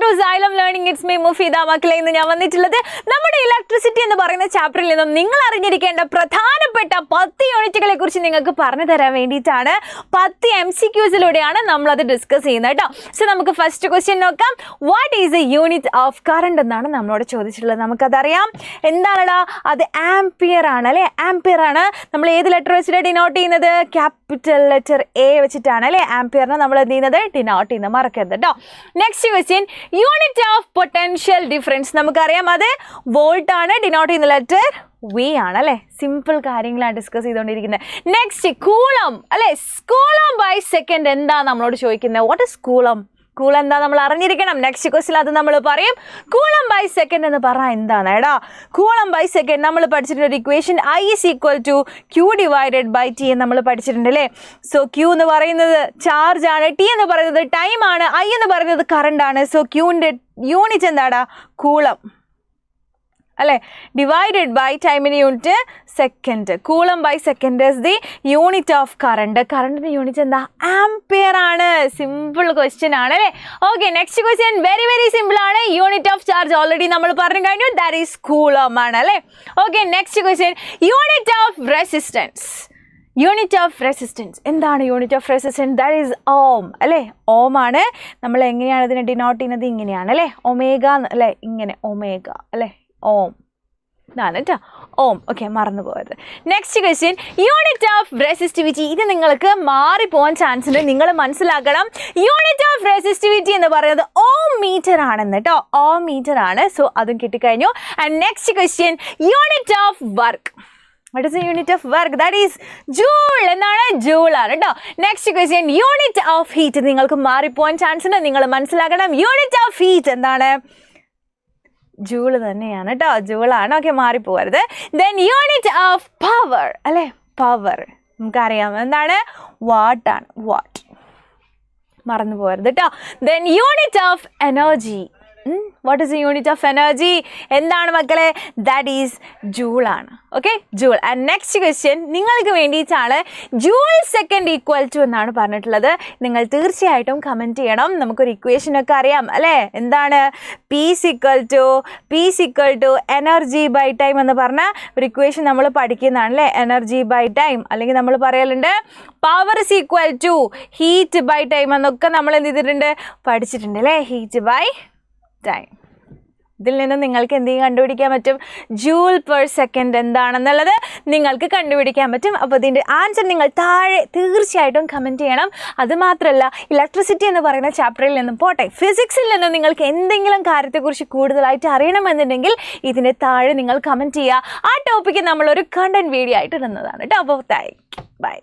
To Xylem Learning. It's me Mufida മക്കളെ. ഇന്ന് ഞാൻ വന്നിട്ടുള്ളത് നമ്മുടെ ഇലക്ട്രിസിറ്റി എന്ന് പറയുന്ന ചാപ്റ്ററിൽ നിന്നും നിങ്ങൾ അറിഞ്ഞിരിക്കേണ്ട പ്രധാനപ്പെട്ട 10 യൂണിറ്റുകളെ കുറിച്ച് നിങ്ങൾക്ക് പറഞ്ഞു തരാൻ വേണ്ടിയിട്ടാണ്. 10 MCQസിലൂടെയാണ് നമ്മൾ അത് ഡിസ്കസ് ചെയ്യുന്നത് കേട്ടോ. സോ നമുക്ക് ഫസ്റ്റ് ക്വസ്റ്റ്യൻ നോക്കാം. What is A unit of current എന്നാണ് നമ്മളോട് ചോദിച്ചിട്ടുള്ളത്. നമുക്കതറിയാം. എന്താണടാ അത്? ആംപിയർ ആണ് അല്ലേ? ആംപിയർ ആണ്. നമ്മൾ ഏത് ലെറ്റർ വെച്ചിട്ട് ഡിനോട്ട് ചെയ്യുന്നത്? ക്യാപിറ്റൽ ലെറ്റർ എ വെച്ചിട്ടാണ് അല്ലേ ആംപിയറിനെ നമ്മൾ എന്ത് ചെയ്യുന്നത്? ഡിനോട്ട് ചെയ്യുന്നത്. മറക്കരുത് കേട്ടോ. Next question, unit of potential difference. നമുക്കറിയാം അത് വോൾട്ട് ആണ്. ഡിനോട്ട് ചെയ്യുന്ന ലെറ്റർ വി ആണ് അല്ലേ. സിമ്പിൾ കാര്യങ്ങളാണ് ഡിസ്കസ് ചെയ്തുകൊണ്ടിരിക്കുന്നത്. നെക്സ്റ്റ് കൂളം അല്ലേ. കൂളം ബൈ സെക്കൻഡ് എന്താ നമ്മളോട് ചോദിക്കുന്നത്? What is coulomb? കൂളം എന്താ നമ്മൾ അറിഞ്ഞിരിക്കണം. നെക്സ്റ്റ് ക്വസ്റ്റ്യൻ അത് നമ്മൾ പറയും. കൂളം ബൈ സെക്കൻഡ് എന്ന് പറഞ്ഞാൽ എന്താണ് എടാ? കൂളം ബൈ സെക്കൻഡ് നമ്മൾ പഠിച്ചിട്ടുണ്ട് ഒരു equation I is equal to Q divided by T എന്ന് നമ്മൾ പഠിച്ചിട്ടുണ്ട് അല്ലേ. സോ Q എന്ന് പറയുന്നത് ചാർജ് ആണ്, T എന്ന് പറയുന്നത് ടൈം ആണ്, I എന്ന് പറയുന്നത് കറണ്ട് ആണ്. സോ Qൻ്റെ യൂണിറ്റ് എന്താടാ? കൂളം അല്ലേ. ഡിവൈഡഡ് ബൈ ടൈമിന് unit second. Coulomb by second is the unit of current. കറണ്ടിൻ്റെ യൂണിറ്റ് എന്താ? ആംപിയർ ആണ്. സിമ്പിൾ ക്വസ്റ്റ്യൻ ആണ് അല്ലേ. Okay, next question very very simple ആണ്. യൂണിറ്റ് ഓഫ് ചാർജ് ഓൾറെഡി നമ്മൾ പറഞ്ഞു കഴിഞ്ഞു. ദാറ്റ് ഈസ് കൂളം ആണ് അല്ലേ. Okay, next question unit of resistance. Unit of resistance എന്താണ്? Unit of resistance that is ohm അല്ലേ. ഓം ആണ്. നമ്മൾ എങ്ങനെയാണ് ഇതിനെ ഡിനോട്ട് ചെയ്യുന്നത്? ഇങ്ങനെയാണ് അല്ലേ. ഒമേഗ അല്ലേ. ഇങ്ങനെ ഒമേഗ അല്ലേ. ഓം ഇതാണ് കേട്ടോ. ഓം. ഓക്കെ, മറന്നു പോയത്. Next question unit of resistivity. ഇത് നിങ്ങൾക്ക് മാറിപ്പോകാൻ ചാൻസ് ഉണ്ട്. നിങ്ങൾ മനസ്സിലാക്കണം യൂണിറ്റ് ഓഫ് റെസിസ്റ്റിവിറ്റി എന്ന് പറയുന്നത് ഓം മീറ്റർ ആണെന്ന് കേട്ടോ. ഓം മീറ്റർ ആണ്. സോ അതും കിട്ടിക്കഴിഞ്ഞു. And next question unit of work. What is the unit of work? That is joule. എന്താണ്? ജൂൾ ആണ് കേട്ടോ. Next question unit of heat. നിങ്ങൾക്ക് മാറിപ്പോകാൻ ചാൻസ് ഉണ്ട്. നിങ്ങൾ മനസ്സിലാക്കണം യൂണിറ്റ് ഓഫ് ഹീറ്റ് എന്താണ്? ജൂള് തന്നെയാണ് കേട്ടോ. ജൂളാണ്. ഓക്കെ, മാറിപ്പോകരുത്. ദെൻ യൂണിറ്റ് ഓഫ് പവർ അല്ലേ. പവർ നമുക്കറിയാം എന്താണ്? വാട്ടാണ്. വാട്ട് മറന്നു പോകരുത് കേട്ടോ. Then unit of energy. What is the unit of energy? എന്താണ് മക്കളെ? ദാറ്റ് ഈസ് ജൂളാണ്. Okay, joule. And next question നിങ്ങൾക്ക് വേണ്ടിയിട്ടാണ്. ജൂൾ സെക്കൻഡ് ഈക്വൽ ടു എന്നാണ് പറഞ്ഞിട്ടുള്ളത്. നിങ്ങൾ തീർച്ചയായിട്ടും കമൻറ്റ് ചെയ്യണം. നമുക്കൊരു ഇക്വേഷനൊക്കെ അറിയാം അല്ലേ. എന്താണ്? P is equal to energy by time എന്ന് പറഞ്ഞ ഒരു ഇക്വേഷൻ നമ്മൾ പഠിക്കുന്നതാണ് അല്ലേ. എനർജി ബൈ ടൈം, അല്ലെങ്കിൽ നമ്മൾ പറയലുണ്ട് power is equal to heat by time എന്നൊക്കെ നമ്മൾ എന്ത് ചെയ്തിട്ടുണ്ട്? പഠിച്ചിട്ടുണ്ട് അല്ലേ. Heat by time. ഇതിൽ നിന്ന് നിങ്ങൾക്ക് എന്തെങ്കിലും കണ്ടുപിടിക്കാൻ പറ്റും? ജൂൾ പെർ സെക്കൻഡ് എന്താണെന്നുള്ളത് നിങ്ങൾക്ക് കണ്ടുപിടിക്കാൻ പറ്റും. അപ്പോൾ ഇതിൻ്റെ ആൻസർ നിങ്ങൾ താഴെ തീർച്ചയായിട്ടും കമൻറ്റ് ചെയ്യണം. അതുമാത്രമല്ല ഇലക്ട്രിസിറ്റി എന്ന് പറയുന്ന ചാപ്റ്ററിൽ നിന്നും പോട്ടെ, ഫിസിക്സിൽ നിന്നും നിങ്ങൾക്ക് എന്തെങ്കിലും കാര്യത്തെക്കുറിച്ച് കൂടുതലായിട്ട് അറിയണമെന്നുണ്ടെങ്കിൽ ഇതിൻ്റെ താഴെ നിങ്ങൾ കമൻറ്റ് ചെയ്യുക. ആ ടോപ്പിക്ക് നമ്മളൊരു കണ്ടൻറ് വീഡിയോ ആയിട്ട് ഇടുന്നതാണ് കേട്ടോ. അപ്പോൾ ബൈ.